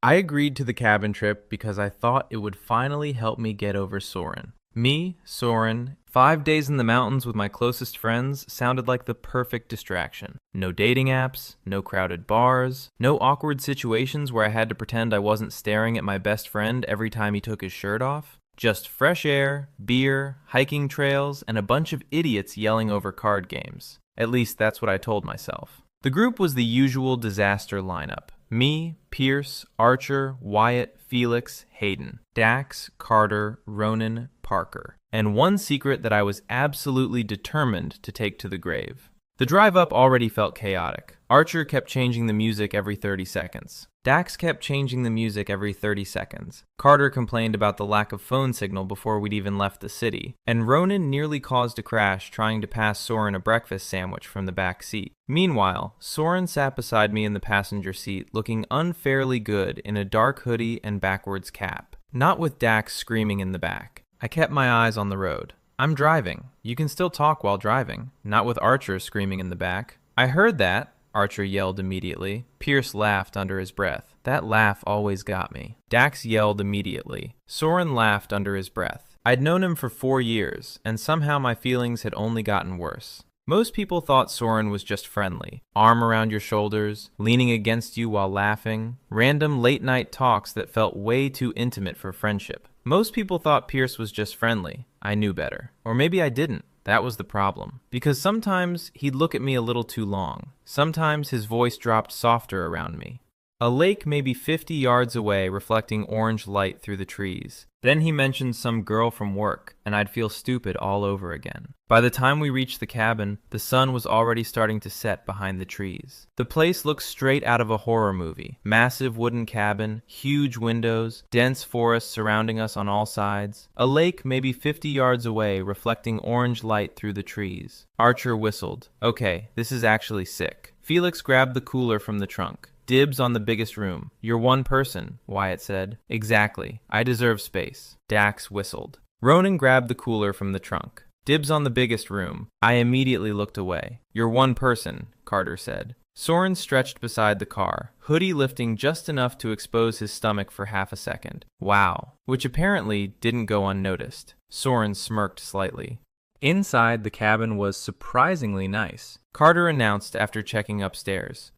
I agreed to the cabin trip because I thought it would finally help me get over Soren. Me, Soren, 5 days in the mountains with my closest friends sounded like the perfect distraction. No dating apps, no crowded bars, no awkward situations where I had to pretend I wasn't staring at my best friend every time he took his shirt off. Just fresh air, beer, hiking trails, and a bunch of idiots yelling over card games. At least that's what I told myself. The group was the usual disaster lineup. Me, Pierce, Archer, Wyatt, Felix, Hayden, Dax, Carter, Ronan, Parker. And one secret that I was absolutely determined to take to the grave. The drive up already felt chaotic. Archer kept changing the music every 30 seconds. Dax kept changing the music every 30 seconds. Carter complained about the lack of phone signal before we'd even left the city. And Ronan nearly caused a crash trying to pass Soren a breakfast sandwich from the back seat. Meanwhile, Soren sat beside me in the passenger seat looking unfairly good in a dark hoodie and backwards cap. Not with Dax screaming in the back. I kept my eyes on the road. I'm driving. You can still talk while driving. Not with Archer screaming in the back. I heard that, Archer yelled immediately. Pierce laughed under his breath. That laugh always got me. Dax yelled immediately. Soren laughed under his breath. I'd known him for 4 years, and somehow my feelings had only gotten worse. Most people thought Soren was just friendly. Arm around your shoulders, leaning against you while laughing. Random late-night talks that felt way too intimate for friendship. Most people thought Pierce was just friendly. I knew better. Or maybe I didn't. That was the problem. Because sometimes he'd look at me a little too long. Sometimes his voice dropped softer around me. A lake maybe 50 yards away reflecting orange light through the trees. Then he mentioned some girl from work, and I'd feel stupid all over again. By the time we reached the cabin, the sun was already starting to set behind the trees. The place looked straight out of a horror movie. Massive wooden cabin, huge windows, dense forest surrounding us on all sides. A lake maybe 50 yards away reflecting orange light through the trees. Archer whistled. Okay, this is actually sick. Felix grabbed the cooler from the trunk. Dibs on the biggest room. You're one person, Wyatt said. Exactly. I deserve space. Dax whistled. Ronan grabbed the cooler from the trunk. Dibs on the biggest room. I immediately looked away. You're one person, Carter said. Soren stretched beside the car, hoodie lifting just enough to expose his stomach for half a second. Wow. Which apparently didn't go unnoticed. Soren smirked slightly. Inside, the cabin was surprisingly nice, Carter announced after checking upstairs.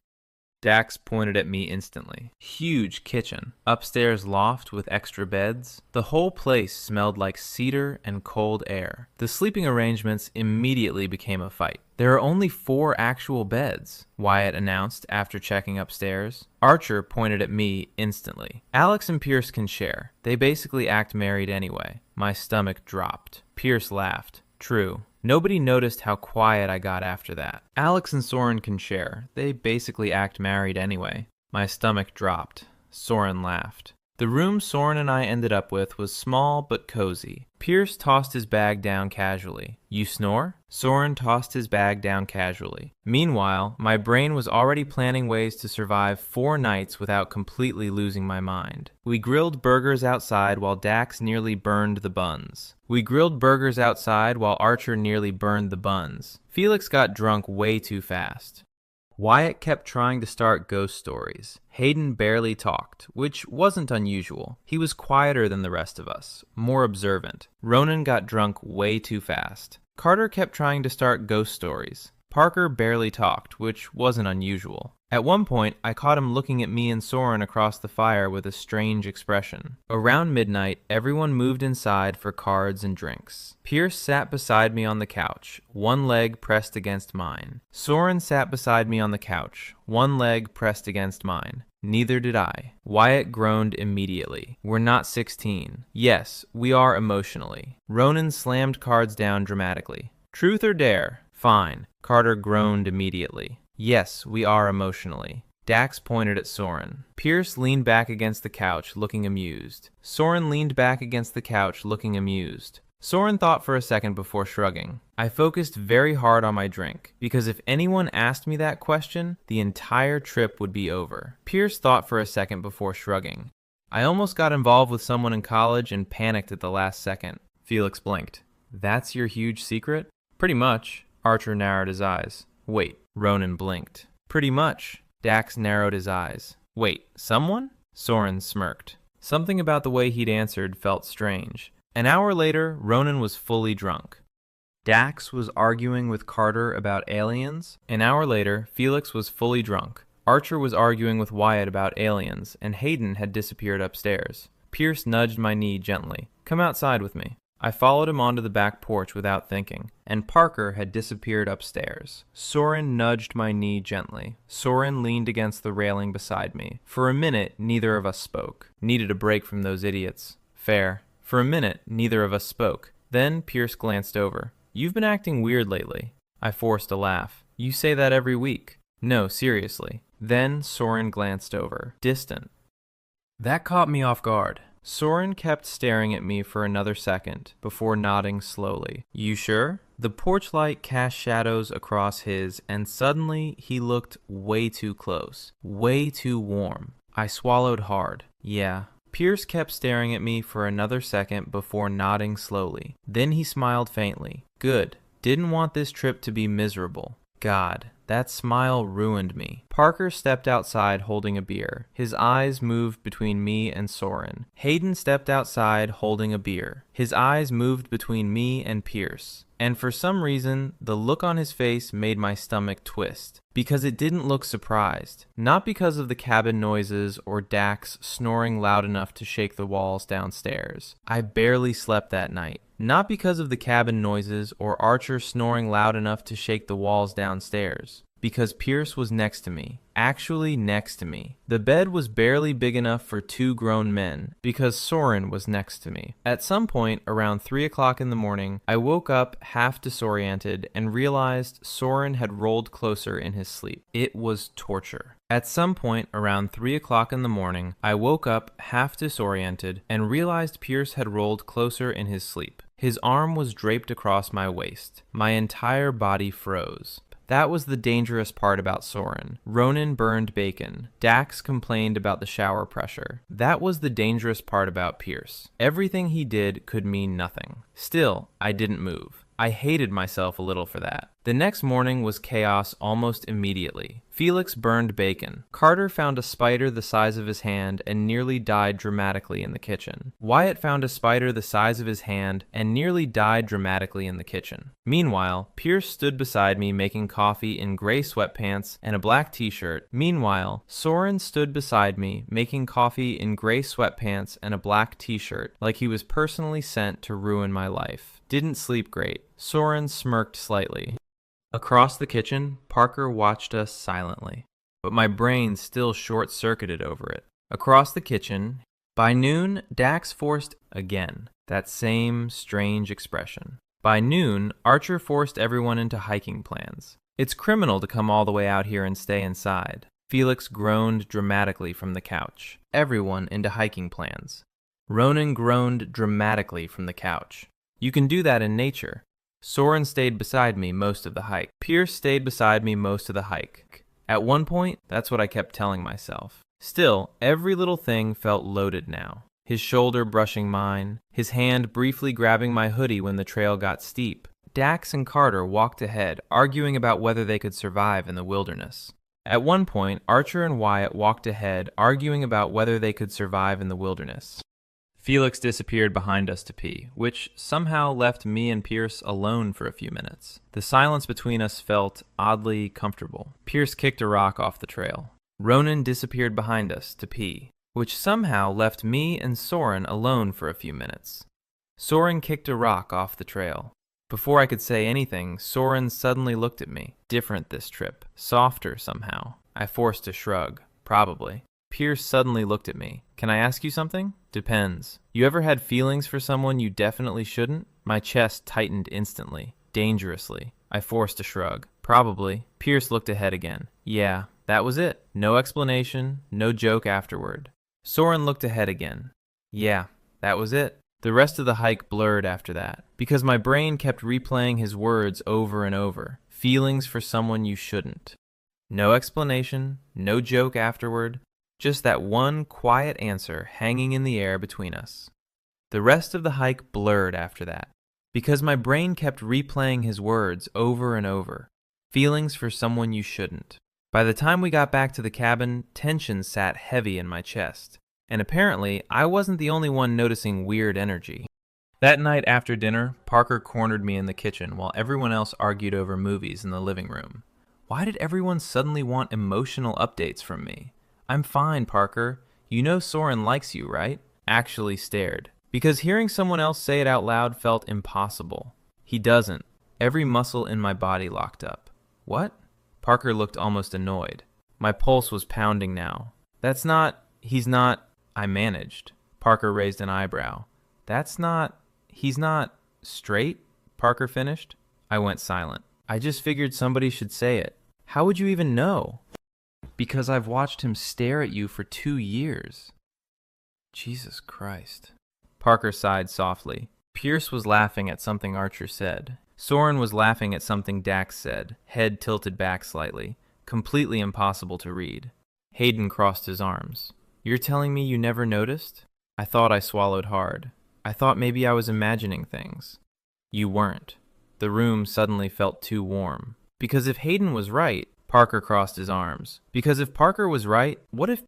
Dax pointed at me instantly. Huge kitchen, upstairs loft with extra beds. The whole place smelled like cedar and cold air. The sleeping arrangements immediately became a fight. There are only 4 actual beds, Wyatt announced after checking upstairs. Archer pointed at me instantly. Alex and Pierce can share. They basically act married anyway. My stomach dropped. Pierce laughed. True. Nobody noticed how quiet I got after that. Alex and Soren can share. They basically act married anyway. My stomach dropped. Soren laughed. The room Soren and I ended up with was small but cozy. Pierce tossed his bag down casually. You snore? Soren tossed his bag down casually. Meanwhile, my brain was already planning ways to survive 4 nights without completely losing my mind. We grilled burgers outside while Dax nearly burned the buns. We grilled burgers outside while Archer nearly burned the buns. Felix got drunk way too fast. Wyatt kept trying to start ghost stories. Hayden barely talked, which wasn't unusual. He was quieter than the rest of us, more observant. Ronan got drunk way too fast. Carter kept trying to start ghost stories. Parker barely talked, which wasn't unusual. At one point, I caught him looking at me and Soren across the fire with a strange expression. Around midnight, everyone moved inside for cards and drinks. Pierce sat beside me on the couch, one leg pressed against mine. Soren sat beside me on the couch, one leg pressed against mine. Neither did I. Wyatt groaned immediately. We're not 16. Yes, we are emotionally. Ronan slammed cards down dramatically. Truth or dare? Fine. Carter groaned immediately. Yes, we are emotionally. Dax pointed at Soren. Pierce leaned back against the couch, looking amused. Soren leaned back against the couch, looking amused. Soren thought for a second before shrugging. I focused very hard on my drink, because if anyone asked me that question, the entire trip would be over. Pierce thought for a second before shrugging. I almost got involved with someone in college and panicked at the last second. Felix blinked. That's your huge secret? Pretty much. Archer narrowed his eyes. Wait. Ronan blinked. Pretty much. Dax narrowed his eyes. Wait, someone? Soren smirked. Something about the way he'd answered felt strange. An hour later, Ronan was fully drunk. Dax was arguing with Carter about aliens. An hour later, Felix was fully drunk. Archer was arguing with Wyatt about aliens, and Hayden had disappeared upstairs. Pierce nudged my knee gently. "Come outside with me." I followed him onto the back porch without thinking, and Parker had disappeared upstairs. Soren nudged my knee gently. Soren leaned against the railing beside me. For a minute, neither of us spoke. Needed a break from those idiots. Fair. For a minute, neither of us spoke. Then Pierce glanced over. "You've been acting weird lately." I forced a laugh. "You say that every week." "No, seriously." Then Soren glanced over. Distant. That caught me off guard. Soren kept staring at me for another second before nodding slowly. "You sure?" The porch light cast shadows across his, and suddenly he looked way too close. Way too warm. I swallowed hard. Yeah. Pierce kept staring at me for another second before nodding slowly. Then he smiled faintly. Good. Didn't want this trip to be miserable. God, that smile ruined me. Parker stepped outside holding a beer. His eyes moved between me and Soren. Hayden stepped outside holding a beer. His eyes moved between me and Pierce. And for some reason, the look on his face made my stomach twist. Because it didn't look surprised. Not because of the cabin noises or Dax snoring loud enough to shake the walls downstairs. I barely slept that night. Not because of the cabin noises or Archer snoring loud enough to shake the walls downstairs. Because Pierce was next to me. Actually next to me. The bed was barely big enough for two grown men. Because Soren was next to me. At some point around 3 o'clock in the morning, I woke up half disoriented and realized Soren had rolled closer in his sleep. It was torture. At some point around 3 o'clock in the morning, I woke up half disoriented and realized Pierce had rolled closer in his sleep. His arm was draped across my waist. My entire body froze. That was the dangerous part about Soren. Ronan burned bacon. Dax complained about the shower pressure. That was the dangerous part about Pierce. Everything he did could mean nothing. Still, I didn't move. I hated myself a little for that. The next morning was chaos almost immediately. Felix burned bacon. Carter found a spider the size of his hand and nearly died dramatically in the kitchen. Wyatt found a spider the size of his hand and nearly died dramatically in the kitchen. Meanwhile, Pierce stood beside me making coffee in gray sweatpants and a black t-shirt. Meanwhile, Soren stood beside me making coffee in gray sweatpants and a black t-shirt like he was personally sent to ruin my life. Didn't sleep great. Soren smirked slightly. Across the kitchen, Parker watched us silently, but my brain still short-circuited over it. Across the kitchen, by noon, Dax forced again that same strange expression. By noon, Archer forced everyone into hiking plans. It's criminal to come all the way out here and stay inside. Felix groaned dramatically from the couch. Everyone into hiking plans. Ronan groaned dramatically from the couch. You can do that in nature. Soren stayed beside me most of the hike. Pierce stayed beside me most of the hike. At one point, that's what I kept telling myself. Still, every little thing felt loaded now. His shoulder brushing mine, his hand briefly grabbing my hoodie when the trail got steep. Dax and Carter walked ahead, arguing about whether they could survive in the wilderness. At one point, Archer and Wyatt walked ahead, arguing about whether they could survive in the wilderness. Felix disappeared behind us to pee, which somehow left me and Pierce alone for a few minutes. The silence between us felt oddly comfortable. Pierce kicked a rock off the trail. Ronan disappeared behind us to pee, which somehow left me and Soren alone for a few minutes. Soren kicked a rock off the trail. Before I could say anything, Soren suddenly looked at me. Different this trip. Softer somehow. I forced a shrug. Probably. Pierce suddenly looked at me. Can I ask you something? Depends. You ever had feelings for someone you definitely shouldn't? My chest tightened instantly. Dangerously. I forced a shrug. Probably. Pierce looked ahead again. Yeah, that was it. No explanation, no joke afterward. Soren looked ahead again. Yeah, that was it. The rest of the hike blurred after that, because my brain kept replaying his words over and over. Feelings for someone you shouldn't. No explanation, no joke afterward. Just that one quiet answer hanging in the air between us. The rest of the hike blurred after that, because my brain kept replaying his words over and over. Feelings for someone you shouldn't. By the time we got back to the cabin, tension sat heavy in my chest. And apparently, I wasn't the only one noticing weird energy. That night after dinner, Parker cornered me in the kitchen while everyone else argued over movies in the living room. Why did everyone suddenly want emotional updates from me? I'm fine, Parker. You know Soren likes you, right? Actually stared. Because hearing someone else say it out loud felt impossible. He doesn't. Every muscle in my body locked up. What? Parker looked almost annoyed. My pulse was pounding now. He's not, I managed. Parker raised an eyebrow. He's not straight? Parker finished. I went silent. I just figured somebody should say it. How would you even know? Because I've watched him stare at you for 2 years. Jesus Christ. Parker sighed softly. Pierce was laughing at something Archer said. Soren was laughing at something Dax said, head tilted back slightly. Completely impossible to read. Hayden crossed his arms. You're telling me you never noticed? I thought I swallowed hard. I thought maybe I was imagining things. You weren't. The room suddenly felt too warm. Because if Hayden was right, Parker crossed his arms. Because if Parker was right,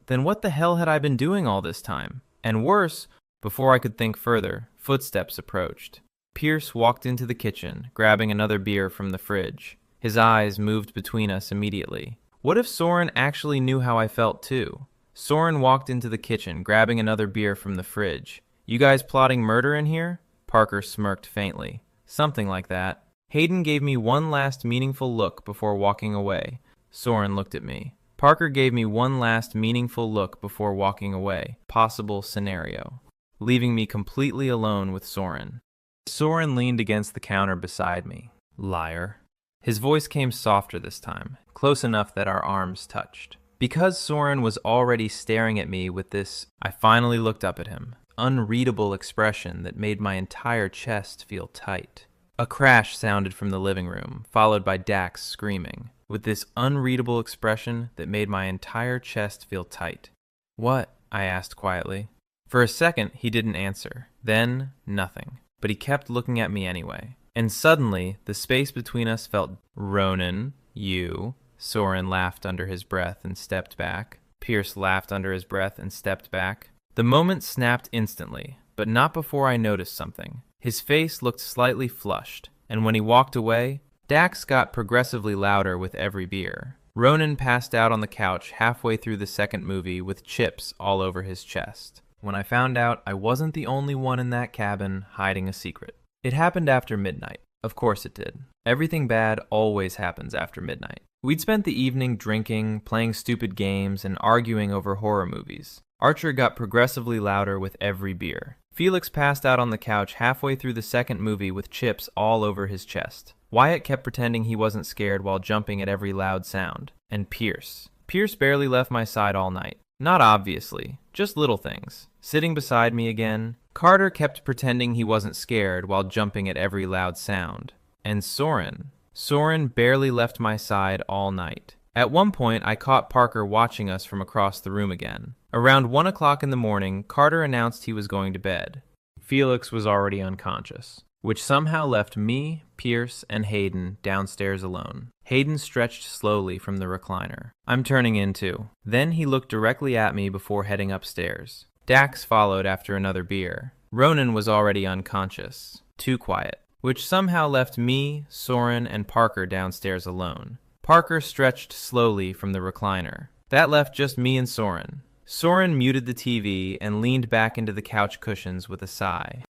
then what the hell had I been doing all this time? And worse, before I could think further, footsteps approached. Pierce walked into the kitchen, grabbing another beer from the fridge. His eyes moved between us immediately. What if Soren actually knew how I felt too? Soren walked into the kitchen, grabbing another beer from the fridge. You guys plotting murder in here? Parker smirked faintly. Something like that. Hayden gave me one last meaningful look before walking away. Soren looked at me. Parker gave me one last meaningful look before walking away. Possible scenario. Leaving me completely alone with Soren. Soren leaned against the counter beside me. Liar. His voice came softer this time, close enough that our arms touched. Because Soren was already staring at me with this, I finally looked up at him. Unreadable expression that made my entire chest feel tight. A crash sounded from the living room, followed by Dax screaming, with this unreadable expression that made my entire chest feel tight. What? I asked quietly. For a second, he didn't answer. Then, nothing. But he kept looking at me anyway. And suddenly, the space between us felt... Ronan, you... Soren laughed under his breath and stepped back. Pierce laughed under his breath and stepped back. The moment snapped instantly, but not before I noticed something. His face looked slightly flushed, and when he walked away, Dax got progressively louder with every beer. Ronan passed out on the couch halfway through the second movie with chips all over his chest. When I found out I wasn't the only one in that cabin hiding a secret. It happened after midnight. Of course it did. Everything bad always happens after midnight. We'd spent the evening drinking, playing stupid games, and arguing over horror movies. Archer got progressively louder with every beer. Felix passed out on the couch halfway through the second movie with chips all over his chest. Wyatt kept pretending he wasn't scared while jumping at every loud sound. And Pierce. Pierce barely left my side all night. Not obviously, just little things. Sitting beside me again. Carter kept pretending he wasn't scared while jumping at every loud sound. And Soren. Soren barely left my side all night. At one point, I caught Parker watching us from across the room again. Around 1 o'clock in the morning, Carter announced he was going to bed. Felix was already unconscious, which somehow left me, Pierce, and Hayden downstairs alone. Hayden stretched slowly from the recliner. I'm turning in too. Then he looked directly at me before heading upstairs. Dax followed after another beer. Ronan was already unconscious. Too quiet. Which somehow left me, Soren, and Parker downstairs alone. Parker stretched slowly from the recliner. That left just me and Soren. Soren muted the TV and leaned back into the couch cushions with a sigh.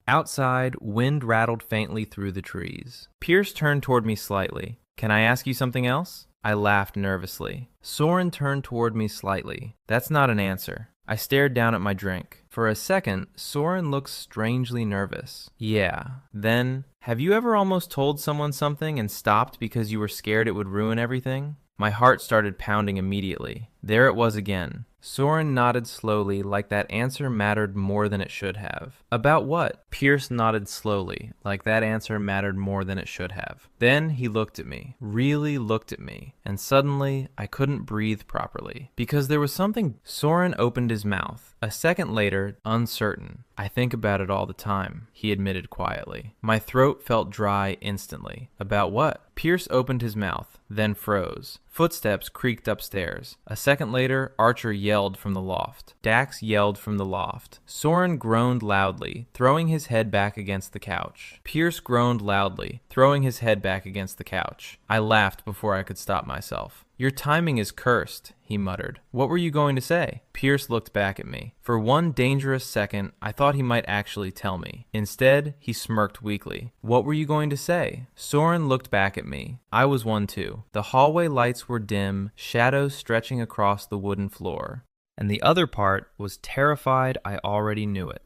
Outside, wind rattled faintly through the trees. Pierce turned toward me slightly. Can I ask you something else? I laughed nervously. Soren turned toward me slightly. That's not an answer. I stared down at my drink. For a second, Soren looked strangely nervous. Yeah. Then, have you ever almost told someone something and stopped because you were scared it would ruin everything? My heart started pounding immediately. There it was again. Soren nodded slowly, like that answer mattered more than it should have. About what? Pierce nodded slowly, like that answer mattered more than it should have. Then he looked at me, really looked at me, and suddenly I couldn't breathe properly. Because there was something. Soren opened his mouth. A second later, uncertain. I think about it all the time, he admitted quietly. My throat felt dry instantly. About what? Pierce opened his mouth, then froze. Footsteps creaked upstairs. A second later, Archer yelled from the loft. Dax yelled from the loft. Soren groaned loudly, throwing his head back against the couch. Pierce groaned loudly, throwing his head back against the couch. I laughed before I could stop myself. Your timing is cursed, he muttered. What were you going to say? Pierce looked back at me. For one dangerous second, I thought he might actually tell me. Instead, he smirked weakly. What were you going to say? Soren looked back at me. I was one too. The hallway lights were dim, shadows stretching across the wooden floor. And the other part was terrified I already knew it.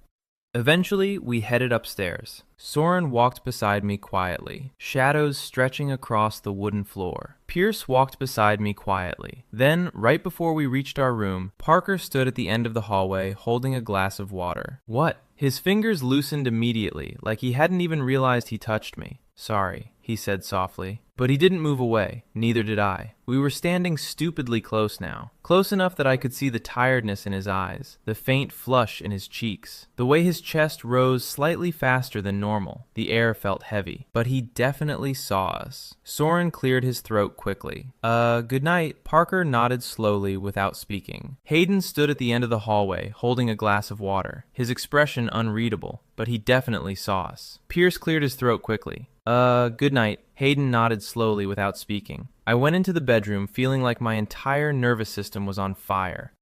Eventually, we headed upstairs. Soren walked beside me quietly, shadows stretching across the wooden floor. Pierce walked beside me quietly. Then, right before we reached our room, Parker stood at the end of the hallway holding a glass of water. What? His fingers loosened immediately, like he hadn't even realized he touched me. Sorry, he said softly. But he didn't move away. Neither did I. We were standing stupidly close now. Close enough that I could see the tiredness in his eyes, the faint flush in his cheeks, the way his chest rose slightly faster than normal. The air felt heavy. But he definitely saw us. Soren cleared his throat quickly. Good night. Parker nodded slowly without speaking. Hayden stood at the end of the hallway, holding a glass of water, his expression unreadable, but he definitely saw us. Pierce cleared his throat quickly. Good night. Hayden nodded slowly without speaking. I went into the bedroom feeling like my entire nervous system was on fire.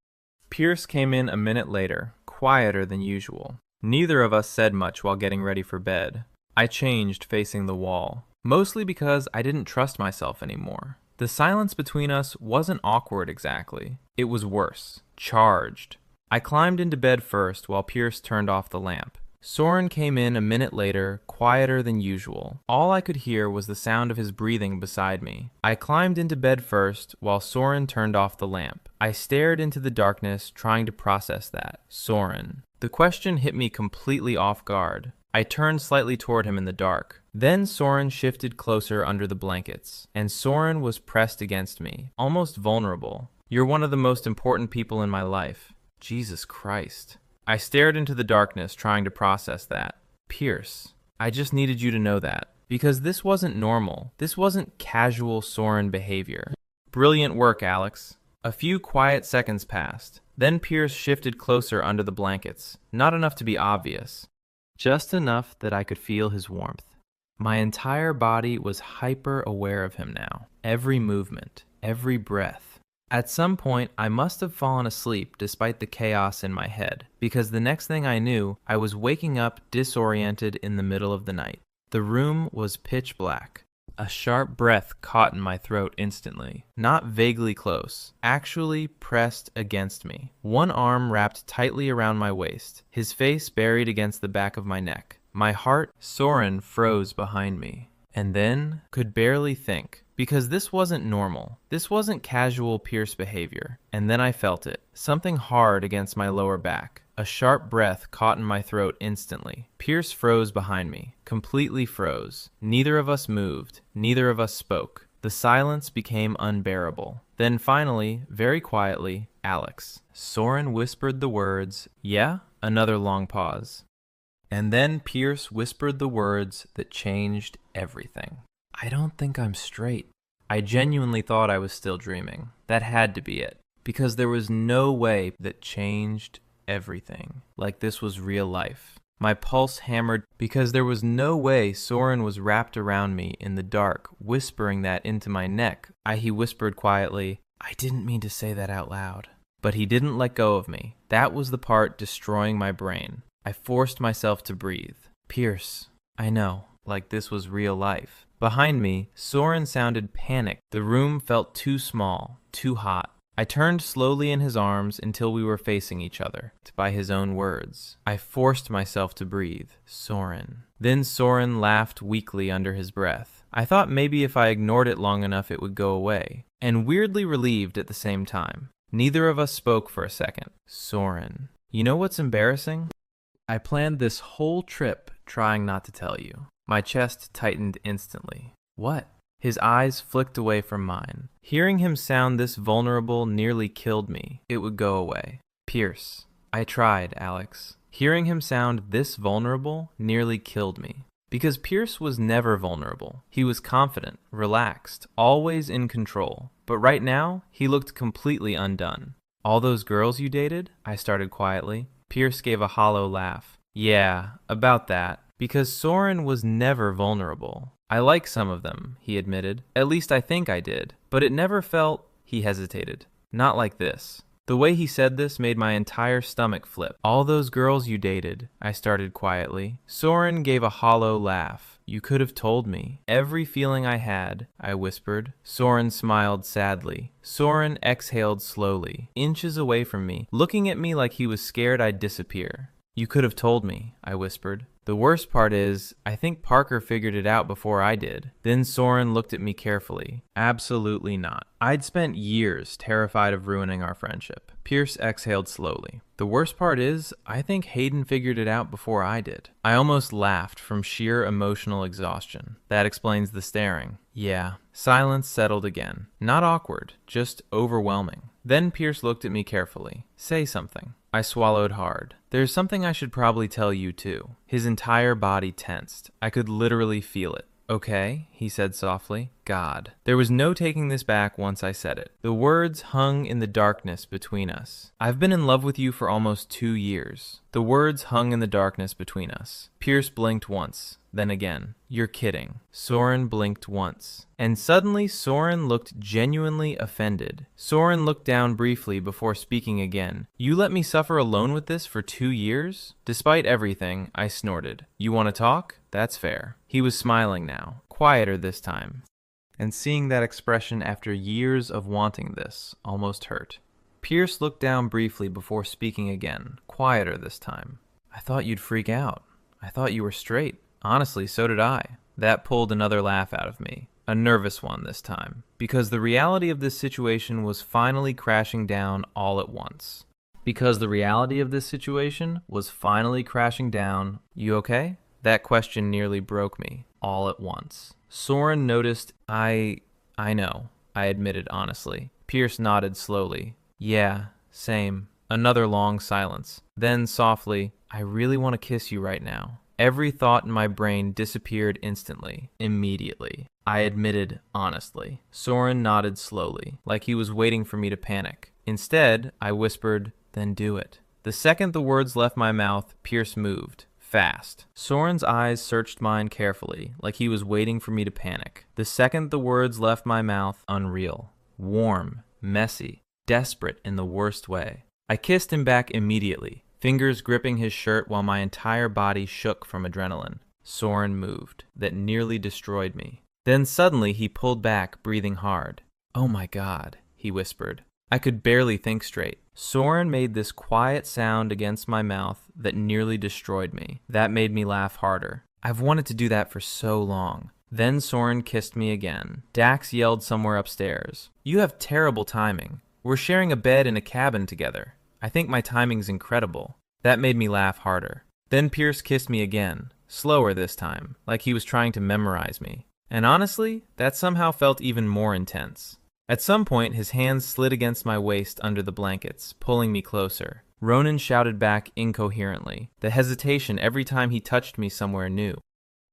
Pierce came in a minute later, quieter than usual. Neither of us said much while getting ready for bed. I changed facing the wall, mostly because I didn't trust myself anymore. The silence between us wasn't awkward exactly. It was worse. Charged. I climbed into bed first while Pierce turned off the lamp. Soren came in a minute later, quieter than usual. All I could hear was the sound of his breathing beside me. I climbed into bed first while Soren turned off the lamp. I stared into the darkness, trying to process that. Soren. The question hit me completely off guard. I turned slightly toward him in the dark. Then Soren shifted closer under the blankets, and Soren was pressed against me, almost vulnerable. You're one of the most important people in my life. Jesus Christ. I stared into the darkness, trying to process that. Pierce, I just needed you to know that. Because this wasn't normal. This wasn't casual Soren behavior. Brilliant work, Alex. A few quiet seconds passed. Then Pierce shifted closer under the blankets. Not enough to be obvious. Just enough that I could feel his warmth. My entire body was hyper-aware of him now. Every movement, every breath. At some point, I must have fallen asleep despite the chaos in my head, because the next thing I knew, I was waking up disoriented in the middle of the night. The room was pitch black. A sharp breath caught in my throat instantly, not vaguely close, actually pressed against me. One arm wrapped tightly around my waist, his face buried against the back of my neck. My heart, Soren, froze behind me, and then could barely think. Because this wasn't normal. This wasn't casual Pierce behavior. And then I felt it. Something hard against my lower back. A sharp breath caught in my throat instantly. Pierce froze behind me. Completely froze. Neither of us moved. Neither of us spoke. The silence became unbearable. Then finally, very quietly, Alex. Soren whispered the words, "Yeah?" Another long pause. And then Pierce whispered the words that changed everything. I don't think I'm straight. I genuinely thought I was still dreaming. That had to be it. Because there was no way that changed everything. Like this was real life. My pulse hammered because there was no way Soren was wrapped around me in the dark, whispering that into my neck. He whispered quietly, I didn't mean to say that out loud. But he didn't let go of me. That was the part destroying my brain. I forced myself to breathe. Pierce, I know, like this was real life. Behind me, Soren sounded panicked. The room felt too small, too hot. I turned slowly in his arms until we were facing each other. By his own words, I forced myself to breathe. Soren. Then Soren laughed weakly under his breath. I thought maybe if I ignored it long enough it would go away, and weirdly relieved at the same time. Neither of us spoke for a second. Soren. You know what's embarrassing? I planned this whole trip trying not to tell you. My chest tightened instantly. What? His eyes flicked away from mine. Hearing him sound this vulnerable nearly killed me. It would go away. Pierce, I tried, Alex. Hearing him sound this vulnerable nearly killed me. Because Pierce was never vulnerable. He was confident, relaxed, always in control. But right now, he looked completely undone. All those girls you dated? I started quietly. Pierce gave a hollow laugh. Yeah, about that. Because Soren was never vulnerable. I like some of them, he admitted. At least I think I did. But it never felt... He hesitated. Not like this. The way he said this made my entire stomach flip. All those girls you dated, I started quietly. Soren gave a hollow laugh. You could have told me. Every feeling I had, I whispered. Soren smiled sadly. Soren exhaled slowly, inches away from me, looking at me like he was scared I'd disappear. You could have told me, I whispered. The worst part is, I think Parker figured it out before I did. Then Soren looked at me carefully. Absolutely not. I'd spent years terrified of ruining our friendship. Pierce exhaled slowly. The worst part is, I think Hayden figured it out before I did. I almost laughed from sheer emotional exhaustion. That explains the staring. Yeah. Silence settled again. Not awkward, just overwhelming. Then Pierce looked at me carefully. Say something. I swallowed hard. There's something I should probably tell you too. His entire body tensed. I could literally feel it. Okay, he said softly. God. There was no taking this back once I said it. The words hung in the darkness between us. I've been in love with you for almost 2 years. The words hung in the darkness between us. Pierce blinked once, then again. You're kidding. Soren blinked once. And suddenly Soren looked genuinely offended. Soren looked down briefly before speaking again. You let me suffer alone with this for 2 years? Despite everything, I snorted. You want to talk? That's fair. He was smiling now, quieter this time. And seeing that expression after years of wanting this almost hurt. Pierce looked down briefly before speaking again, quieter this time. I thought you'd freak out. I thought you were straight. Honestly, so did I. That pulled another laugh out of me. A nervous one this time. Because the reality of this situation was finally crashing down all at once. You okay? That question nearly broke me, all at once. Soren noticed I know, I admitted honestly. Pierce nodded slowly. Yeah, same. Another long silence. Then softly, I really want to kiss you right now. Every thought in my brain disappeared instantly, immediately. I admitted honestly. Soren nodded slowly, like he was waiting for me to panic. Instead, I whispered, then do it. The second the words left my mouth, Pierce moved. Fast. Soren's eyes searched mine carefully, like he was waiting for me to panic. The second the words left my mouth, unreal. Warm. Messy. Desperate in the worst way. I kissed him back immediately, fingers gripping his shirt while my entire body shook from adrenaline. Soren moved. That nearly destroyed me. Then suddenly he pulled back, breathing hard. Oh my God, he whispered. I could barely think straight. Soren made this quiet sound against my mouth that nearly destroyed me. That made me laugh harder. I've wanted to do that for so long. Then Soren kissed me again. Dax yelled somewhere upstairs. You have terrible timing. We're sharing a bed in a cabin together. I think my timing's incredible. That made me laugh harder. Then Pierce kissed me again, slower this time, like he was trying to memorize me. And honestly, that somehow felt even more intense. At some point, his hands slid against my waist under the blankets, pulling me closer. Ronan shouted back incoherently, the hesitation every time he touched me somewhere new.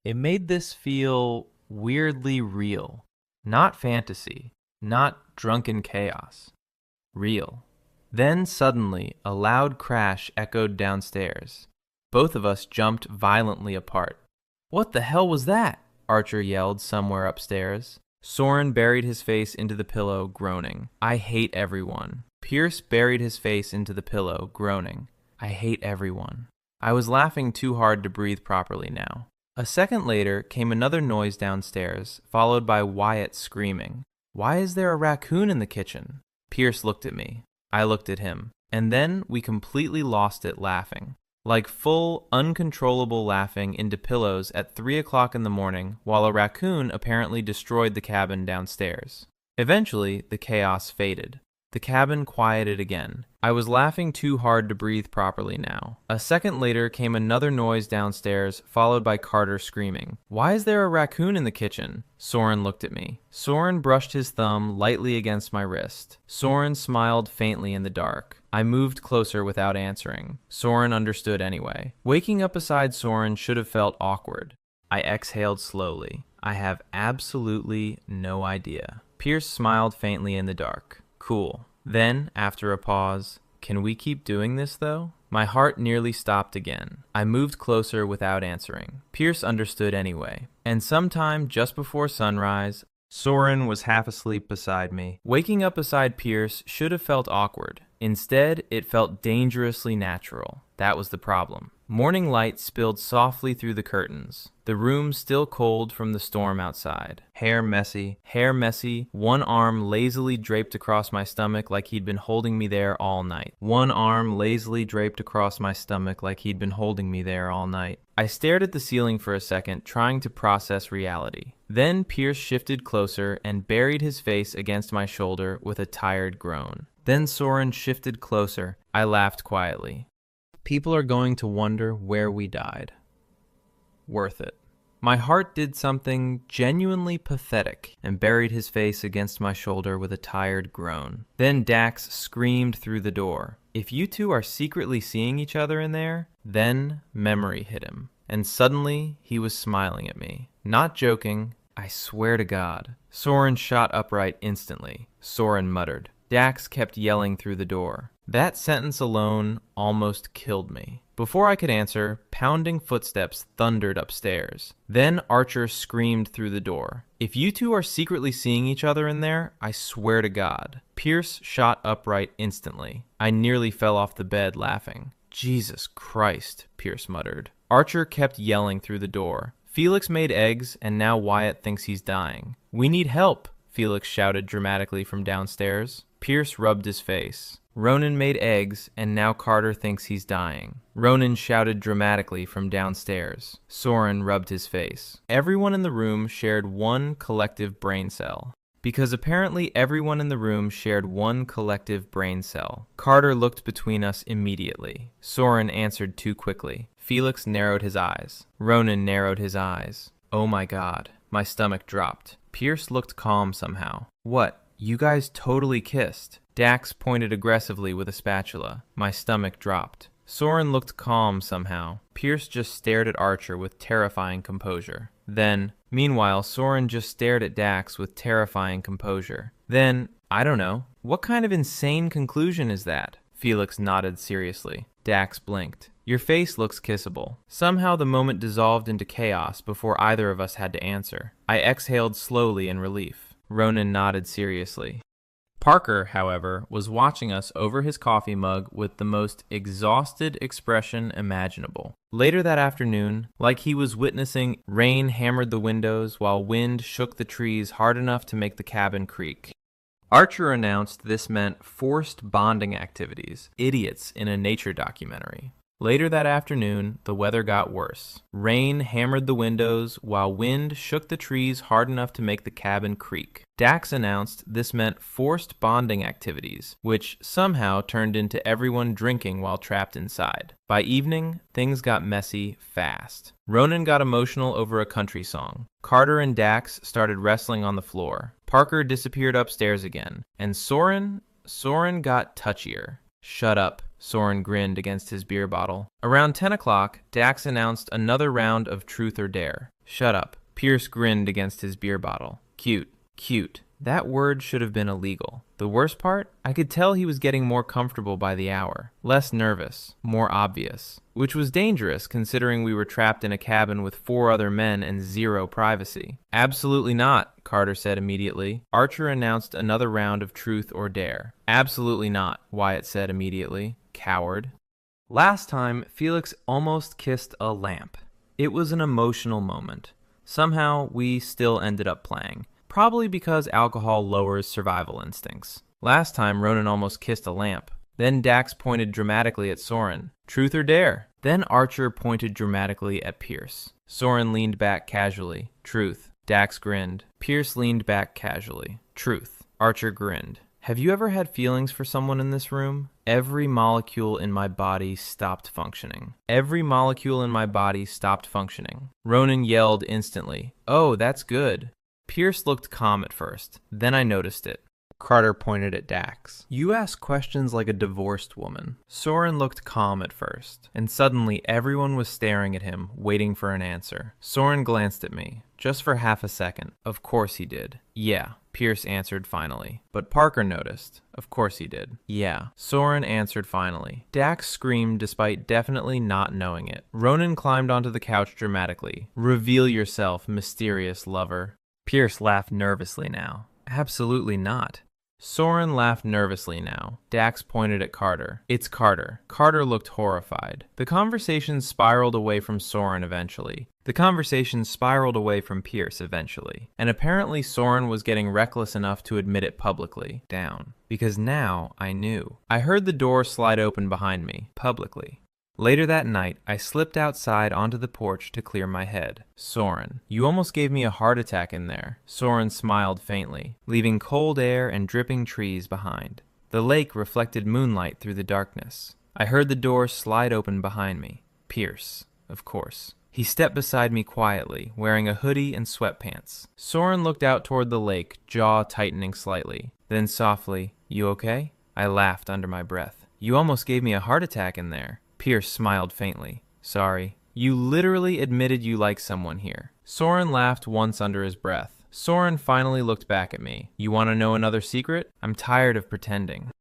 It made this feel weirdly real. Not fantasy, not drunken chaos. Real. Then suddenly, a loud crash echoed downstairs. Both of us jumped violently apart. What the hell was that? Archer yelled somewhere upstairs. Soren buried his face into the pillow, groaning. I hate everyone. Pierce buried his face into the pillow, groaning. I hate everyone. I was laughing too hard to breathe properly now. A second later came another noise downstairs, followed by Wyatt screaming. Why is there a raccoon in the kitchen? Pierce looked at me. I looked at him. And then we completely lost it laughing. Like full, uncontrollable laughing into pillows at 3 o'clock in the morning while a raccoon apparently destroyed the cabin downstairs. Eventually, the chaos faded. The cabin quieted again. I was laughing too hard to breathe properly now. A second later came another noise downstairs, followed by Carter screaming. "Why is there a raccoon in the kitchen?" Soren looked at me. Soren brushed his thumb lightly against my wrist. Soren smiled faintly in the dark. I moved closer without answering. Soren understood anyway. Waking up beside Soren should have felt awkward. I exhaled slowly. I have absolutely no idea. Pierce smiled faintly in the dark. Cool. Then, after a pause, "Can we keep doing this, though?" My heart nearly stopped again. I moved closer without answering. Pierce understood anyway. And sometime just before sunrise, Soren was half asleep beside me. Waking up beside Pierce should have felt awkward. Instead, it felt dangerously natural. That was the problem. Morning light spilled softly through the curtains. The room still cold from the storm outside. Hair messy, one arm lazily draped across my stomach like he'd been holding me there all night. I stared at the ceiling for a second, trying to process reality. Then Pierce shifted closer and buried his face against my shoulder with a tired groan. Then Soren shifted closer. I laughed quietly. People are going to wonder where we died. Worth it. My heart did something genuinely pathetic and buried his face against my shoulder with a tired groan. Then Dax screamed through the door. If you two are secretly seeing each other in there, then memory hit him. And suddenly he was smiling at me. Not joking, I swear to God. Soren shot upright instantly. Soren muttered. Dax kept yelling through the door. That sentence alone almost killed me. Before I could answer, pounding footsteps thundered upstairs. Then Archer screamed through the door. If you two are secretly seeing each other in there, I swear to God. Pierce shot upright instantly. I nearly fell off the bed laughing. Jesus Christ, Pierce muttered. Archer kept yelling through the door. Felix made eggs, and now Wyatt thinks he's dying. We need help, Felix shouted dramatically from downstairs. Pierce rubbed his face. Ronan made eggs, and now Carter thinks he's dying. Ronan shouted dramatically from downstairs. Soren rubbed his face. Everyone in the room shared one collective brain cell. Because apparently everyone in the room shared one collective brain cell. Carter looked between us immediately. Soren answered too quickly. Felix narrowed his eyes. Ronan narrowed his eyes. Oh my God. My stomach dropped. Pierce looked calm somehow. What? You guys totally kissed. Dax pointed aggressively with a spatula. My stomach dropped. Soren looked calm somehow. Pierce just stared at Archer with terrifying composure. Meanwhile, Soren just stared at Dax with terrifying composure. Then, I don't know. What kind of insane conclusion is that? Felix nodded seriously. Dax blinked. Your face looks kissable. Somehow the moment dissolved into chaos before either of us had to answer. I exhaled slowly in relief. Ronan nodded seriously. Parker, however, was watching us over his coffee mug with the most exhausted expression imaginable. Later that afternoon, like he was witnessing rain hammered the windows while wind shook the trees hard enough to make the cabin creak. Archer announced this meant forced bonding activities, idiots in a nature documentary. Later that afternoon, the weather got worse. Rain hammered the windows while wind shook the trees hard enough to make the cabin creak. Dax announced this meant forced bonding activities, which somehow turned into everyone drinking while trapped inside. By evening, things got messy fast. Ronan got emotional over a country song. Carter and Dax started wrestling on the floor. Parker disappeared upstairs again. And Soren got touchier. Shut up. Soren grinned against his beer bottle. Around 10 o'clock, Dax announced another round of Truth or Dare. Shut up. Pierce grinned against his beer bottle. Cute. That word should have been illegal. The worst part? I could tell he was getting more comfortable by the hour. Less nervous. More obvious. Which was dangerous considering we were trapped in a cabin with 4 other men and 0 privacy. Absolutely not, Carter said immediately. Archer announced another round of Truth or Dare. Absolutely not, Wyatt said immediately. Coward. Last time, Felix almost kissed a lamp. It was an emotional moment. Somehow, we still ended up playing. Probably because alcohol lowers survival instincts. Last time, Ronan almost kissed a lamp. Then Dax pointed dramatically at Soren. Truth or Dare? Then Archer pointed dramatically at Pierce. Soren leaned back casually. Truth. Dax grinned. Pierce leaned back casually. Truth. Archer grinned. Have you ever had feelings for someone in this room? Every molecule in my body stopped functioning. Every molecule in my body stopped functioning. Ronan yelled instantly, "Oh, that's good." Pierce looked calm at first. Then I noticed it. Carter pointed at Dax. "You ask questions like a divorced woman." Soren looked calm at first, and suddenly everyone was staring at him, waiting for an answer. Soren glanced at me, just for half a second. Of course he did. "Yeah," Pierce answered finally. But Parker noticed. Of course he did. "Yeah," Soren answered finally. Dax screamed despite definitely not knowing it. Ronan climbed onto the couch dramatically. "Reveal yourself, mysterious lover." Pierce laughed nervously now. "Absolutely not." Soren laughed nervously now. Dax pointed at Carter. "It's Carter." Carter looked horrified. The conversation spiraled away from Soren eventually. The conversation spiraled away from Pierce eventually. And apparently Soren was getting reckless enough to admit it publicly. Down. Because now I knew. I heard the door slide open behind me. Publicly. Later that night, I slipped outside onto the porch to clear my head. "Soren, you almost gave me a heart attack in there." Soren smiled faintly, leaving cold air and dripping trees behind. The lake reflected moonlight through the darkness. I heard the door slide open behind me. Pierce, of course. He stepped beside me quietly, wearing a hoodie and sweatpants. Soren looked out toward the lake, jaw tightening slightly. Then softly, "You okay?" I laughed under my breath. "You almost gave me a heart attack in there." Pierce smiled faintly. "Sorry. You literally admitted you like someone here." Soren laughed once under his breath. Soren finally looked back at me. "You want to know another secret? I'm tired of pretending."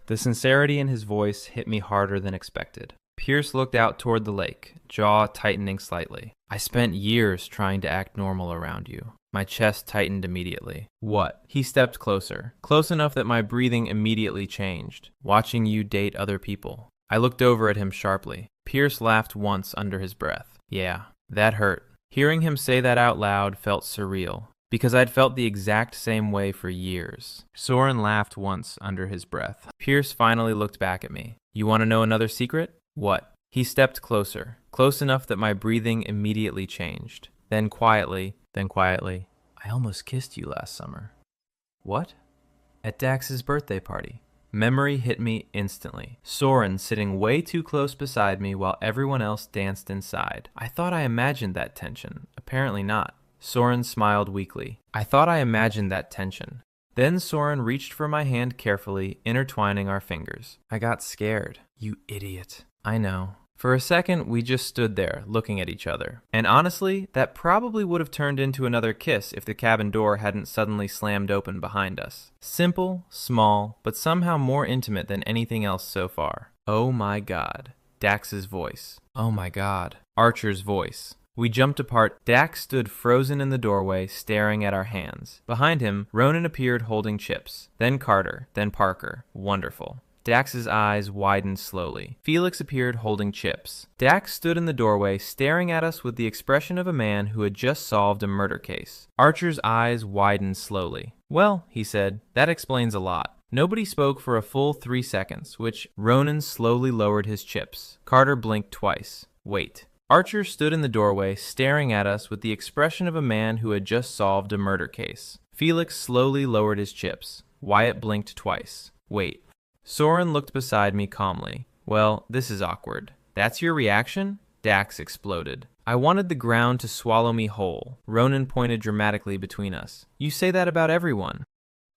The sincerity in his voice hit me harder than expected. Pierce looked out toward the lake, jaw tightening slightly. "I spent years trying to act normal around you." My chest tightened immediately. "What?" He stepped closer, close enough that my breathing immediately changed. "Watching you date other people." I looked over at him sharply. Pierce laughed once under his breath. "Yeah, that hurt." Hearing him say that out loud felt surreal, because I'd felt the exact same way for years. Soren laughed once under his breath. Pierce finally looked back at me. "You want to know another secret?" "What?" He stepped closer, close enough that my breathing immediately changed. Then quietly, "I almost kissed you last summer." "What?" "At Dax's birthday party." Memory hit me instantly. Soren sitting way too close beside me while everyone else danced inside. I thought I imagined that tension. Apparently not. Soren smiled weakly. I thought I imagined that tension. Then Soren reached for my hand carefully, intertwining our fingers. I got scared. "You idiot." "I know." For a second, we just stood there, looking at each other. And honestly, that probably would have turned into another kiss if the cabin door hadn't suddenly slammed open behind us. Simple, small, but somehow more intimate than anything else so far. "Oh my God." Dax's voice. "Oh my God." Archer's voice. We jumped apart. Dax stood frozen in the doorway, staring at our hands. Behind him, Ronan appeared holding chips. Then Carter. Then Parker. Wonderful. Dax's eyes widened slowly. Felix appeared holding chips. Dax stood in the doorway, staring at us with the expression of a man who had just solved a murder case. Archer's eyes widened slowly. "Well," he said, "that explains a lot." Nobody spoke for a full 3 seconds, which Ronan slowly lowered his chips. Carter blinked twice. "Wait." Archer stood in the doorway, staring at us with the expression of a man who had just solved a murder case. Felix slowly lowered his chips. Wyatt blinked twice. "Wait." Soren looked beside me calmly. "Well, this is awkward." "That's your reaction?" Dax exploded. "I wanted the ground to swallow me whole." Ronan pointed dramatically between us. "You say that about everyone."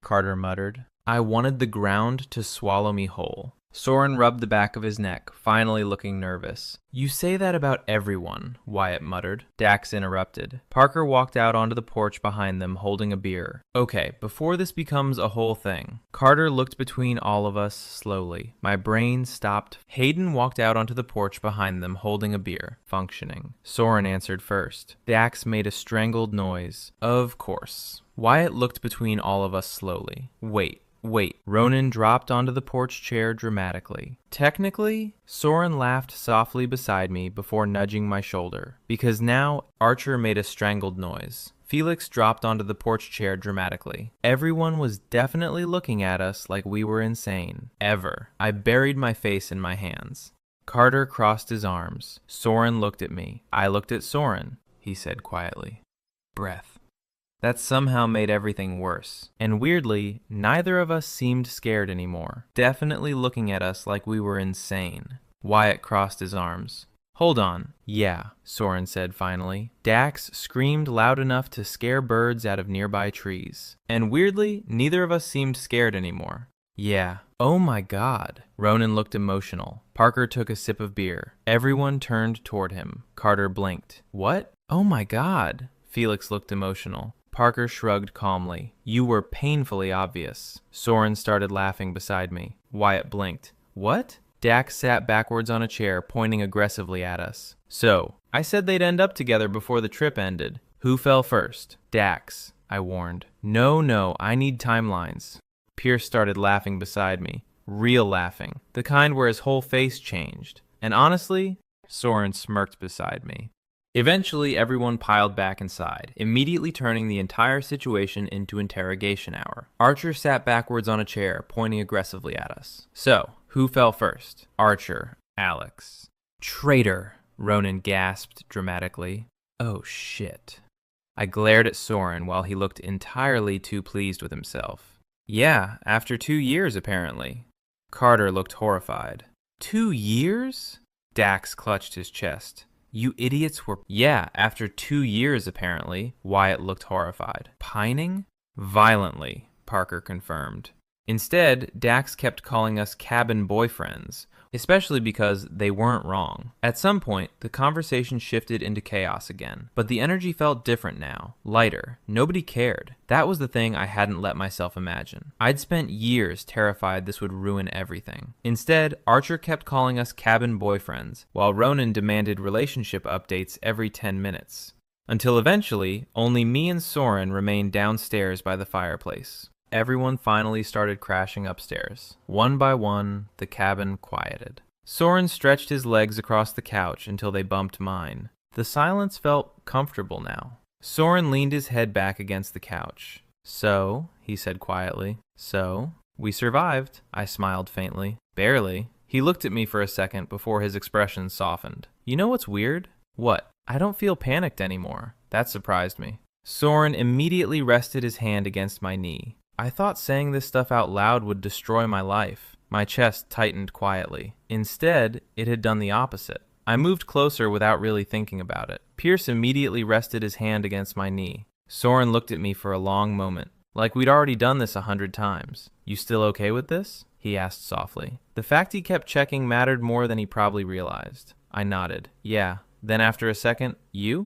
Carter muttered. "I wanted the ground to swallow me whole." Soren rubbed the back of his neck, finally looking nervous. "You say that about everyone," Wyatt muttered. Dax interrupted. Parker walked out onto the porch behind them, holding a beer. "Okay, before this becomes a whole thing." Carter looked between all of us slowly. My brain stopped. Hayden walked out onto the porch behind them, holding a beer, functioning. Soren answered first. Dax made a strangled noise. "Of course." Wyatt looked between all of us slowly. Wait. Ronan dropped onto the porch chair dramatically. "Technically," Soren laughed softly beside me before nudging my shoulder. "Because now," Archer made a strangled noise. Felix dropped onto the porch chair dramatically. Everyone was definitely looking at us like we were insane. Ever. I buried my face in my hands. Carter crossed his arms. Soren looked at me. I looked at Soren. He said quietly, "Breath." That somehow made everything worse. And weirdly, neither of us seemed scared anymore, definitely looking at us like we were insane. Wyatt crossed his arms. Hold on. Yeah, Soren said finally. Dax screamed loud enough to scare birds out of nearby trees. And weirdly, neither of us seemed scared anymore. Yeah. Oh my God. Ronan looked emotional. Parker took a sip of beer. Everyone turned toward him. Carter blinked. What? Oh my God. Felix looked emotional. Parker shrugged calmly. You were painfully obvious. Soren started laughing beside me. Wyatt blinked. What? Dax sat backwards on a chair, pointing aggressively at us. So, I said they'd end up together before the trip ended. Who fell first? Dax, I warned. No, I need timelines. Pierce started laughing beside me. Real laughing. The kind where his whole face changed. And honestly, Soren smirked beside me. Eventually, everyone piled back inside, immediately turning the entire situation into interrogation hour. Archer sat backwards on a chair, pointing aggressively at us. So, who fell first? Archer. Alex. Traitor, Ronan gasped dramatically. Oh shit. I glared at Soren while he looked entirely too pleased with himself. Yeah, after 2 years apparently. Carter looked horrified. 2 years? Dax clutched his chest. You idiots were... Yeah, after 2 years, apparently. Wyatt looked horrified. Pining? Violently, Parker confirmed. Instead, Dax kept calling us cabin boyfriends, especially because they weren't wrong. At some point, the conversation shifted into chaos again, but the energy felt different now, lighter. Nobody cared. That was the thing I hadn't let myself imagine. I'd spent years terrified this would ruin everything. Instead, Archer kept calling us cabin boyfriends, while Ronan demanded relationship updates every 10 minutes. Until eventually, only me and Soren remained downstairs by the fireplace. Everyone finally started crashing upstairs. One by one, the cabin quieted. Soren stretched his legs across the couch until they bumped mine. The silence felt comfortable now. Soren leaned his head back against the couch. So, he said quietly. So, we survived. I smiled faintly. Barely. He looked at me for a second before his expression softened. You know what's weird? What? I don't feel panicked anymore. That surprised me. Soren immediately rested his hand against my knee. I thought saying this stuff out loud would destroy my life. My chest tightened quietly. Instead, it had done the opposite. I moved closer without really thinking about it. Pierce immediately rested his hand against my knee. Soren looked at me for a long moment, like we'd already done this 100 times. You still okay with this? He asked softly. The fact he kept checking mattered more than he probably realized. I nodded. Yeah. Then after a second, you?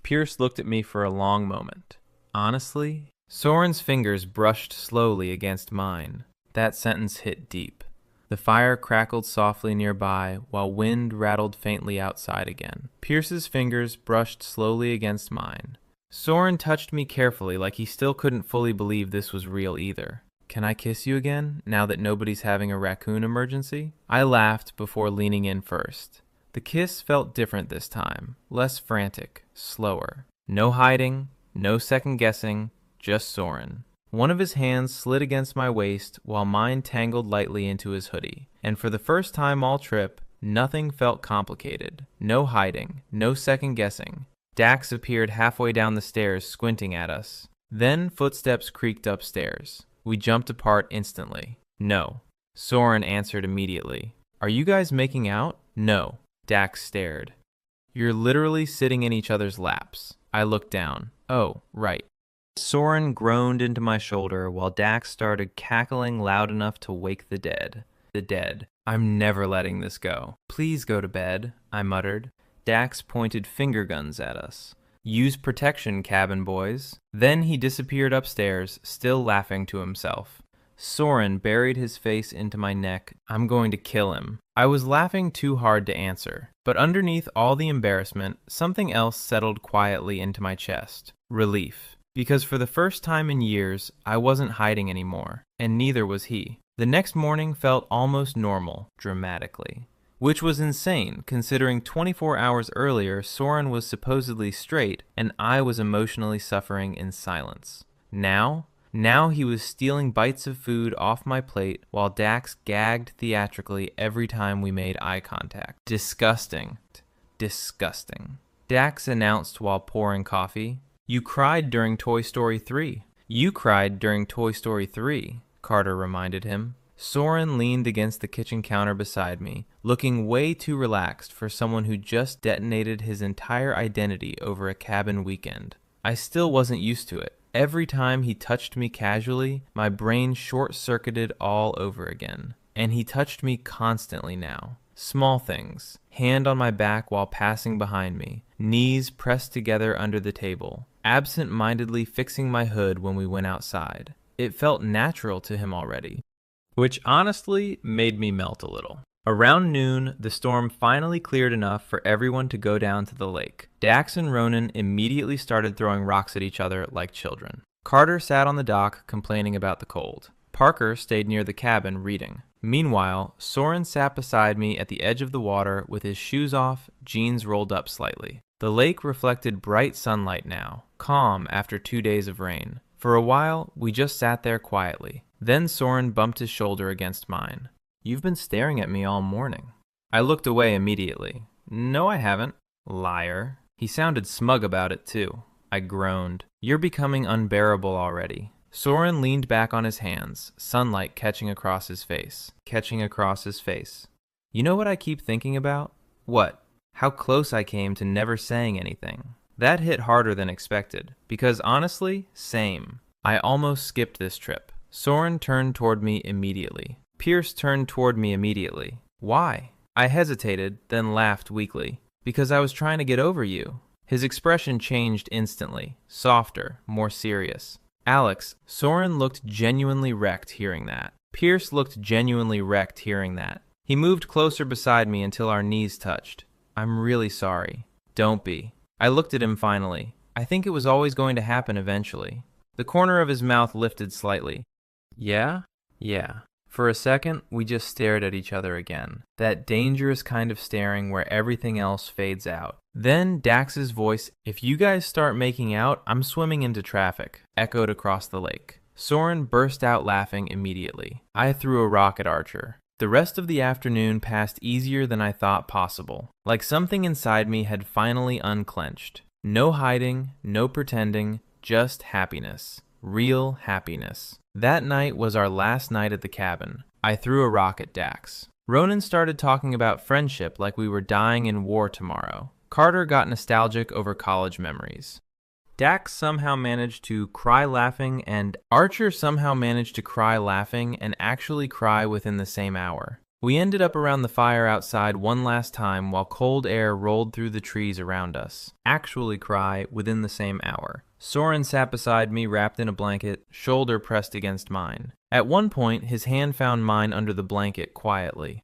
Pierce looked at me for a long moment. Honestly? Soren's fingers brushed slowly against mine. That sentence hit deep. The fire crackled softly nearby, while wind rattled faintly outside again. Pierce's fingers brushed slowly against mine. Soren touched me carefully, like he still couldn't fully believe this was real either. Can I kiss you again, now that nobody's having a raccoon emergency? I laughed before leaning in first. The kiss felt different this time, less frantic, slower. No hiding, no second guessing, just Soren. One of his hands slid against my waist while mine tangled lightly into his hoodie. And for the first time all trip, nothing felt complicated. No hiding, no second guessing. Dax appeared halfway down the stairs, squinting at us. Then footsteps creaked upstairs. We jumped apart instantly. No. Soren answered immediately. Are you guys making out? No. Dax stared. You're literally sitting in each other's laps. I looked down. Oh, right. Soren groaned into my shoulder while Dax started cackling loud enough to wake the dead. The dead. I'm never letting this go. Please go to bed, I muttered. Dax pointed finger guns at us. Use protection, cabin boys. Then he disappeared upstairs, still laughing to himself. Soren buried his face into my neck. I'm going to kill him. I was laughing too hard to answer, but underneath all the embarrassment, something else settled quietly into my chest. Relief. Because for the first time in years, I wasn't hiding anymore, and neither was he. The next morning felt almost normal, dramatically. Which was insane, considering 24 hours earlier, Soren was supposedly straight, and I was emotionally suffering in silence. Now he was stealing bites of food off my plate, while Dax gagged theatrically every time we made eye contact. Disgusting. Disgusting. Dax announced while pouring coffee. You cried during Toy Story 3. You cried during Toy Story 3, Carter reminded him. Soren leaned against the kitchen counter beside me, looking way too relaxed for someone who just detonated his entire identity over a cabin weekend. I still wasn't used to it. Every time he touched me casually, my brain short-circuited all over again. And he touched me constantly now. Small things. Hand on my back while passing behind me. Knees pressed together under the table. Absent-mindedly fixing my hood when we went outside. It felt natural to him already, which honestly made me melt a little. Around noon, the storm finally cleared enough for everyone to go down to the lake. Dax and Ronan immediately started throwing rocks at each other like children. Carter sat on the dock complaining about the cold. Parker stayed near the cabin reading. Meanwhile, Soren sat beside me at the edge of the water with his shoes off, jeans rolled up slightly. The lake reflected bright sunlight now, calm after 2 days of rain. For a while, we just sat there quietly. Then Soren bumped his shoulder against mine. You've been staring at me all morning. I looked away immediately. No, I haven't. Liar. He sounded smug about it, too. I groaned. You're becoming unbearable already. Soren leaned back on his hands, sunlight catching across his face. You know what I keep thinking about? What? How close I came to never saying anything. That hit harder than expected, because honestly, same. I almost skipped this trip. Soren turned toward me immediately. Pierce turned toward me immediately. Why? I hesitated, then laughed weakly. Because I was trying to get over you. His expression changed instantly, softer, more serious. Alex, Soren looked genuinely wrecked hearing that. Pierce looked genuinely wrecked hearing that. He moved closer beside me until our knees touched. I'm really sorry. Don't be. I looked at him finally. I think it was always going to happen eventually. The corner of his mouth lifted slightly. Yeah? Yeah. For a second, we just stared at each other again. That dangerous kind of staring where everything else fades out. Then Dax's voice, "If you guys start making out, I'm swimming into traffic," echoed across the lake. Soren burst out laughing immediately. I threw a rock at Archer. The rest of the afternoon passed easier than I thought possible. Like something inside me had finally unclenched. No hiding, no pretending, just happiness. Real happiness. That night was our last night at the cabin. I threw a rock at Dax. Ronan started talking about friendship like we were dying in war tomorrow. Carter got nostalgic over college memories. Dax somehow managed to cry laughing, and Archer somehow managed to cry laughing and actually cry within the same hour. We ended up around the fire outside one last time while cold air rolled through the trees around us. Actually cry within the same hour. Soren sat beside me wrapped in a blanket, shoulder pressed against mine. At one point, his hand found mine under the blanket quietly.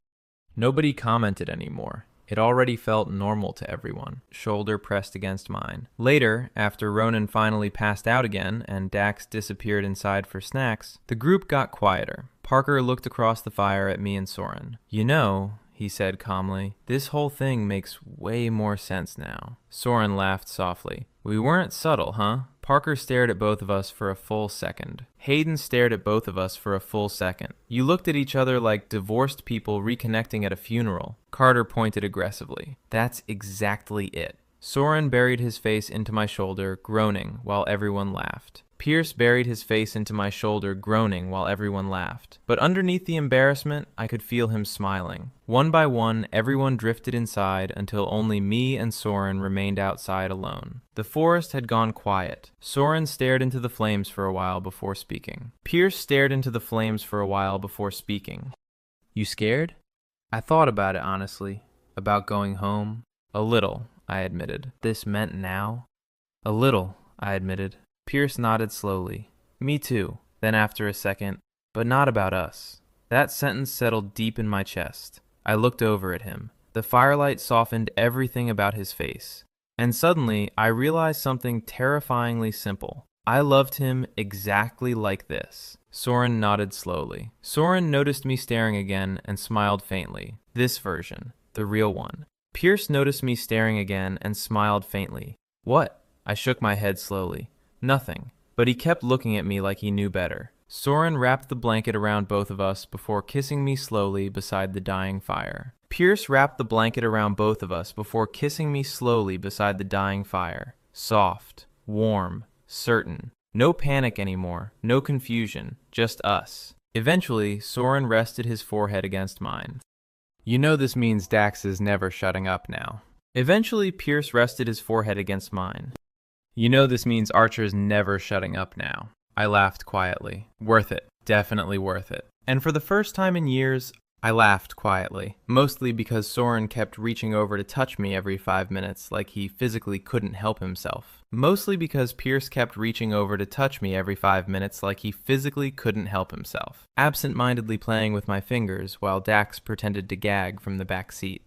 Nobody commented anymore. It already felt normal to everyone, shoulder pressed against mine. Later, after Ronan finally passed out again and Dax disappeared inside for snacks, the group got quieter. Parker looked across the fire at me and Soren. You know, he said calmly, this whole thing makes way more sense now. Soren laughed softly. We weren't subtle, huh? Parker stared at both of us for a full second. Hayden stared at both of us for a full second. You looked at each other like divorced people reconnecting at a funeral. Carter pointed aggressively. That's exactly it. Soren buried his face into my shoulder, groaning, while everyone laughed. Pierce buried his face into my shoulder, groaning while everyone laughed. But underneath the embarrassment, I could feel him smiling. One by one, everyone drifted inside until only me and Soren remained outside alone. The forest had gone quiet. Soren stared into the flames for a while before speaking. Pierce stared into the flames for a while before speaking. You scared? I thought about it, honestly. About going home. A little, I admitted. This meant now? A little, I admitted. Pierce nodded slowly. Me too. Then after a second, but not about us. That sentence settled deep in my chest. I looked over at him. The firelight softened everything about his face. And suddenly, I realized something terrifyingly simple. I loved him exactly like this. Soren nodded slowly. Soren noticed me staring again and smiled faintly. This version. The real one. Pierce noticed me staring again and smiled faintly. What? I shook my head slowly. Nothing, but he kept looking at me like he knew better. Soren wrapped the blanket around both of us before kissing me slowly beside the dying fire. Pierce wrapped the blanket around both of us before kissing me slowly beside the dying fire. Soft, warm, certain. No panic anymore, no confusion, just us. Eventually, Soren rested his forehead against mine. You know this means Dax is never shutting up now. Eventually, Pierce rested his forehead against mine. You know this means Archer's never shutting up now. I laughed quietly. Worth it. Definitely worth it. And for the first time in years, I laughed quietly, mostly because Soren kept reaching over to touch me every 5 minutes like he physically couldn't help himself. Mostly because Pierce kept reaching over to touch me every 5 minutes like he physically couldn't help himself, absent-mindedly playing with my fingers while Dax pretended to gag from the back seat.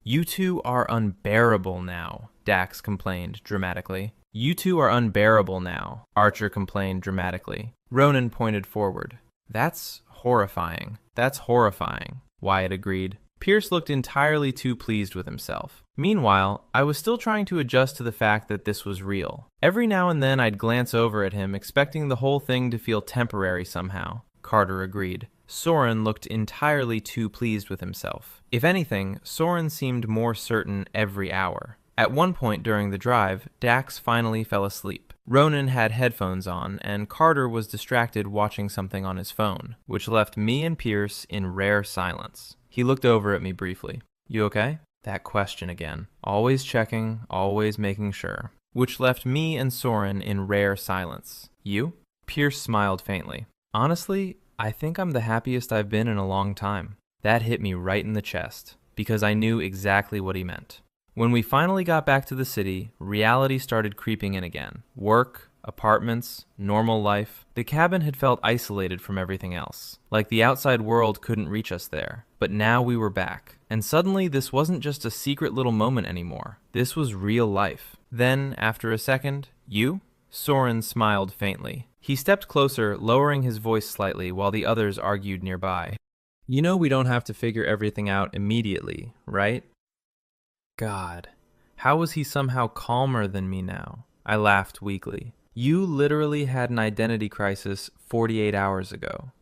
You two are unbearable now, Dax complained dramatically. You two are unbearable now, Archer complained dramatically. Ronan pointed forward. That's horrifying. That's horrifying, Wyatt agreed. Pierce looked entirely too pleased with himself. Meanwhile, I was still trying to adjust to the fact that this was real. Every now and then I'd glance over at him, expecting the whole thing to feel temporary somehow. Carter agreed. Soren looked entirely too pleased with himself. If anything, Soren seemed more certain every hour. At one point during the drive, Dax finally fell asleep. Ronan had headphones on, and Carter was distracted watching something on his phone, which left me and Pierce in rare silence. He looked over at me briefly. You okay? That question again. Always checking, always making sure. Which left me and Soren in rare silence. You? Pierce smiled faintly. Honestly, I think I'm the happiest I've been in a long time. That hit me right in the chest, because I knew exactly what he meant. When we finally got back to the city, reality started creeping in again. Work, apartments, normal life. The cabin had felt isolated from everything else, like the outside world couldn't reach us there. But now we were back, and suddenly this wasn't just a secret little moment anymore. This was real life. Then, after a second, you? Soren smiled faintly. He stepped closer, lowering his voice slightly while the others argued nearby. You know we don't have to figure everything out immediately, right? God, how was he somehow calmer than me now? I laughed weakly. You literally had an identity crisis 48 hours ago.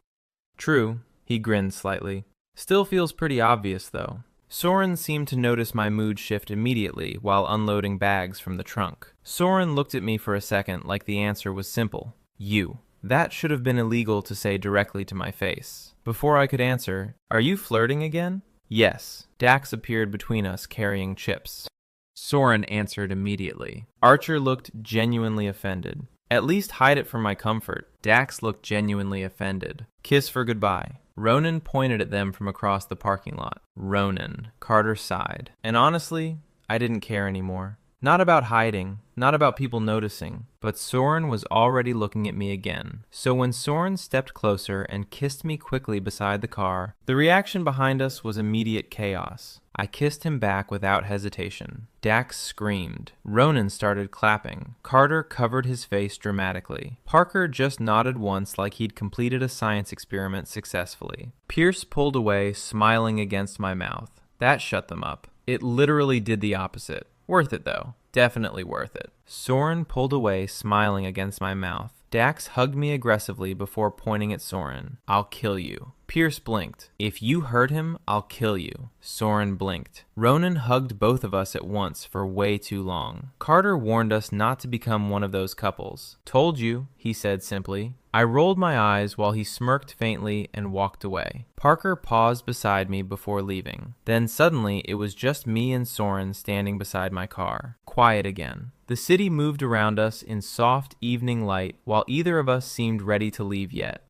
True, he grinned slightly. Still feels pretty obvious, though. Soren seemed to notice my mood shift immediately while unloading bags from the trunk. Soren looked at me for a second like the answer was simple. You. That should have been illegal to say directly to my face. Before I could answer, are you flirting again? Yes. Dax appeared between us carrying chips. Soren answered immediately. Archer looked genuinely offended. At least hide it from my comfort. Dax looked genuinely offended. Kiss for goodbye. Ronan pointed at them from across the parking lot. Ronan. Carter sighed. And honestly, I didn't care anymore. Not about hiding, not about people noticing, but Soren was already looking at me again. So when Soren stepped closer and kissed me quickly beside the car, the reaction behind us was immediate chaos. I kissed him back without hesitation. Dax screamed. Ronan started clapping. Carter covered his face dramatically. Parker just nodded once like he'd completed a science experiment successfully. Pierce pulled away, smiling against my mouth. That shut them up. It literally did the opposite. Worth it, though. Definitely worth it. Soren pulled away, smiling against my mouth. Dax hugged me aggressively before pointing at Soren. I'll kill you. Pierce blinked. If you hurt him, I'll kill you. Soren blinked. Ronan hugged both of us at once for way too long. Carter warned us not to become one of those couples. Told you, he said simply. I rolled my eyes while he smirked faintly and walked away. Parker paused beside me before leaving. Then suddenly it was just me and Soren standing beside my car. Quiet again. The city moved around us in soft evening light while either of us seemed ready to leave yet.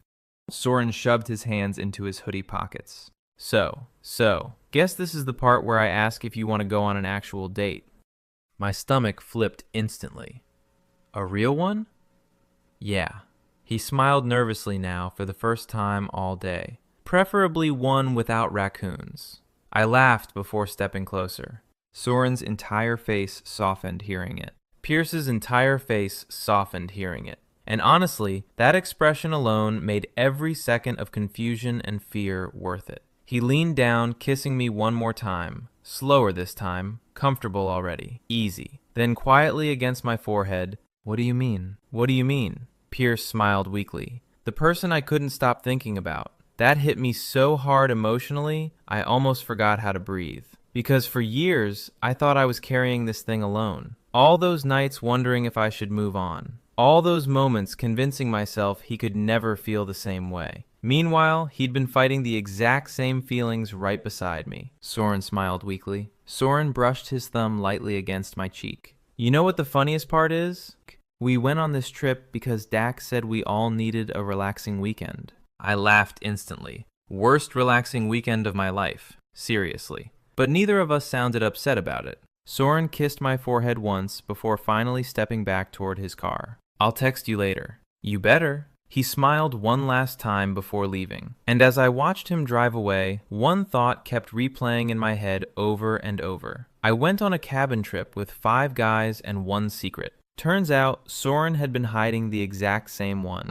Soren shoved his hands into his hoodie pockets. So, guess this is the part where I ask if you want to go on an actual date. My stomach flipped instantly. A real one? Yeah. He smiled nervously now for the first time all day. Preferably one without raccoons. I laughed before stepping closer. Soren's entire face softened hearing it. Pierce's entire face softened hearing it. And honestly, that expression alone made every second of confusion and fear worth it. He leaned down, kissing me one more time. Slower this time. Comfortable already. Easy. Then quietly against my forehead, "What do you mean? What do you mean?" Pierce smiled weakly. The person I couldn't stop thinking about. That hit me so hard emotionally, I almost forgot how to breathe. Because for years, I thought I was carrying this thing alone. All those nights wondering if I should move on. All those moments convincing myself he could never feel the same way. Meanwhile, he'd been fighting the exact same feelings right beside me. Soren smiled weakly. Soren brushed his thumb lightly against my cheek. You know what the funniest part is? We went on this trip because Dax said we all needed a relaxing weekend. I laughed instantly. Worst relaxing weekend of my life. Seriously. But neither of us sounded upset about it. Soren kissed my forehead once before finally stepping back toward his car. I'll text you later. You better. He smiled one last time before leaving. And as I watched him drive away, one thought kept replaying in my head over and over. I went on a cabin trip with 5 guys and 1 secret. Turns out, Soren had been hiding the exact same one.